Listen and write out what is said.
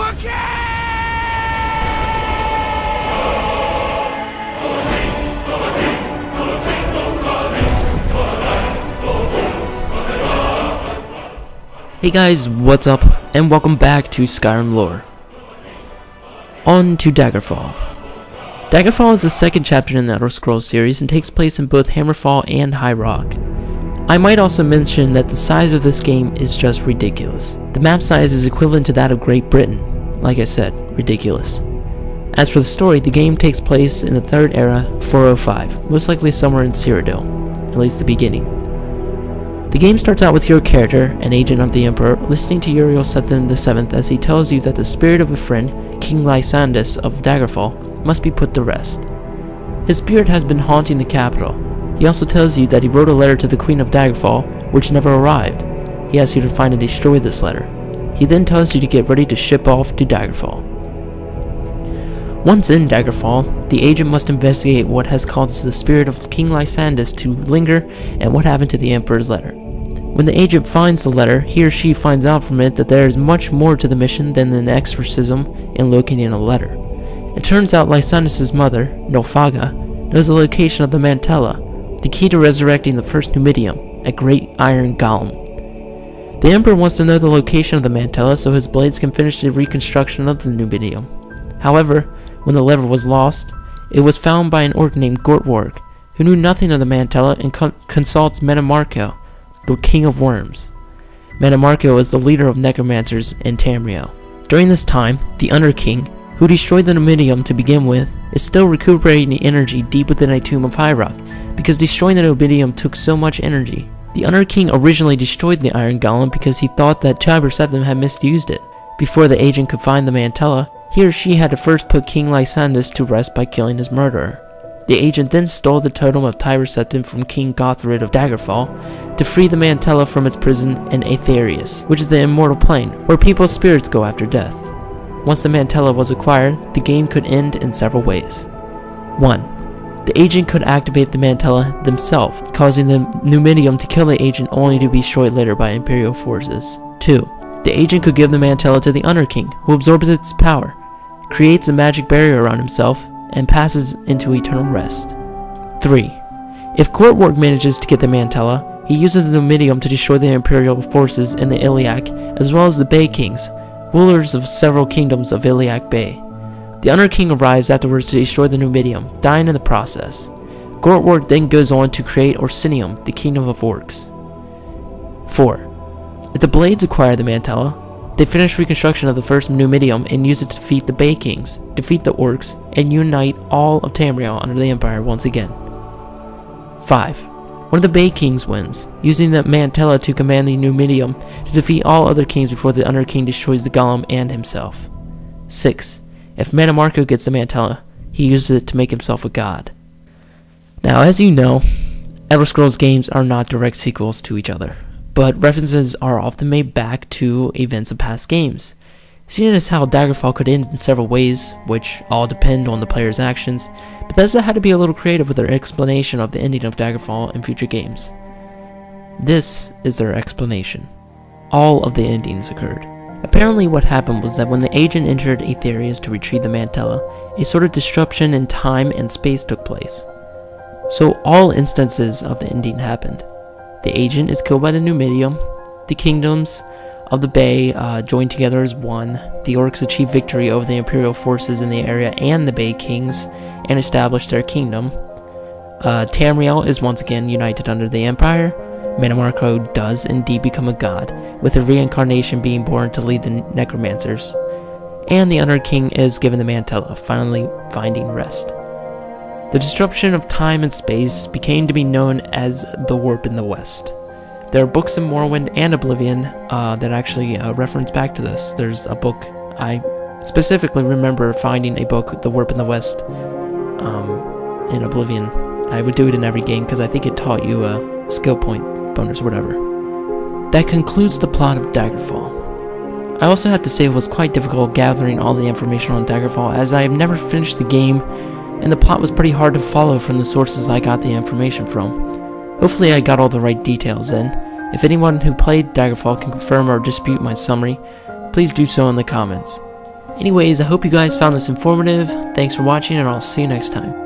Hey guys, what's up, and welcome back to Skyrim lore. On to Daggerfall. Daggerfall is the second chapter in the Elder Scrolls series and takes place in both Hammerfall and High Rock. I might also mention that the size of this game is just ridiculous. The map size is equivalent to that of Great Britain. Like I said, ridiculous. As for the story, the game takes place in the Third Era, 405, most likely somewhere in Cyrodiil, at least the beginning. The game starts out with your character, an agent of the Emperor, listening to Uriel Septim VII as he tells you that the spirit of a friend, King Lysandus of Daggerfall, must be put to rest. His spirit has been haunting the capital. He also tells you that he wrote a letter to the Queen of Daggerfall, which never arrived. He asks you to find and destroy this letter. He then tells you to get ready to ship off to Daggerfall. Once in Daggerfall, the agent must investigate what has caused the spirit of King Lysandus to linger and what happened to the Emperor's letter. When the agent finds the letter, he or she finds out from it that there is much more to the mission than an exorcism and locating a letter. It turns out Lysandus' mother, Nilfgaard, knows the location of the Mantella, the key to resurrecting the first Numidium, a great iron golem. The Emperor wants to know the location of the Mantella so his blades can finish the reconstruction of the Numidium. However, when the lever was lost, it was found by an orc named Gortwarg, who knew nothing of the Mantella and consults Metamarco, the King of Worms. Metamarco is the leader of necromancers in Tamriel. During this time, the Underking, who destroyed the Numidium to begin with, is still recuperating the energy deep within a tomb of High Rock, because destroying the Numidium took so much energy. The Underking originally destroyed the Iron Golem because he thought that Tiber Septim had misused it. Before the agent could find the Mantella, he or she had to first put King Lysandus to rest by killing his murderer. The agent then stole the totem of Tiber Septim from King Gothrid of Daggerfall to free the Mantella from its prison in Aetherius, which is the immortal plane, where people's spirits go after death. Once the Mantella was acquired, the game could end in several ways. 1. The agent could activate the Mantella themselves, causing the Numidium to kill the agent only to be destroyed later by Imperial forces. 2. The agent could give the Mantella to the Underking, who absorbs its power, creates a magic barrier around himself, and passes into eternal rest. 3. If Gortwarg manages to get the Mantella, he uses the Numidium to destroy the Imperial forces in the Iliac, as well as the Bay Kings, rulers of several kingdoms of Iliac Bay. The Underking arrives afterwards to destroy the Numidium, dying in the process. Gortwarg then goes on to create Orsinium, the kingdom of orcs. 4. If the Blades acquire the Mantella, they finish reconstruction of the first Numidium and use it to defeat the Bay Kings, defeat the orcs, and unite all of Tamriel under the Empire once again. 5. One of the Bay Kings wins, using the Mantella to command the Numidium to defeat all other kings before the Underking destroys the Golem and himself. 6. If Metamarco gets the Mantella, he uses it to make himself a god. Now, as you know, Elder Scrolls games are not direct sequels to each other, but references are often made back to events of past games. Seeing as how Daggerfall could end in several ways, which all depend on the player's actions, Bethesda had to be a little creative with their explanation of the ending of Daggerfall in future games. This is their explanation. All of the endings occurred. Apparently what happened was that when the agent entered Aetherius to retrieve the Mantella, a sort of disruption in time and space took place. So all instances of the ending happened. The agent is killed by the Numidium, the kingdoms of the Bay join together as one, the orcs achieve victory over the Imperial forces in the area and the Bay Kings, and establish their kingdom. Tamriel is once again united under the Empire. Metamarco does indeed become a god, with a reincarnation being born to lead the necromancers. And the Underking is given the Mantella, finally finding rest. The disruption of time and space became to be known as the Warp in the West. There are books in Morrowind and Oblivion that actually reference back to this. There's a book, I specifically remember finding a book, The Warp in the West, in Oblivion. I would do it in every game because I think it taught you a skill point bonus or whatever. That concludes the plot of Daggerfall. I also have to say it was quite difficult gathering all the information on Daggerfall, as I have never finished the game and the plot was pretty hard to follow from the sources I got the information from. Hopefully I got all the right details in. If anyone who played Daggerfall can confirm or dispute my summary, please do so in the comments. Anyways, I hope you guys found this informative. Thanks for watching, and I'll see you next time.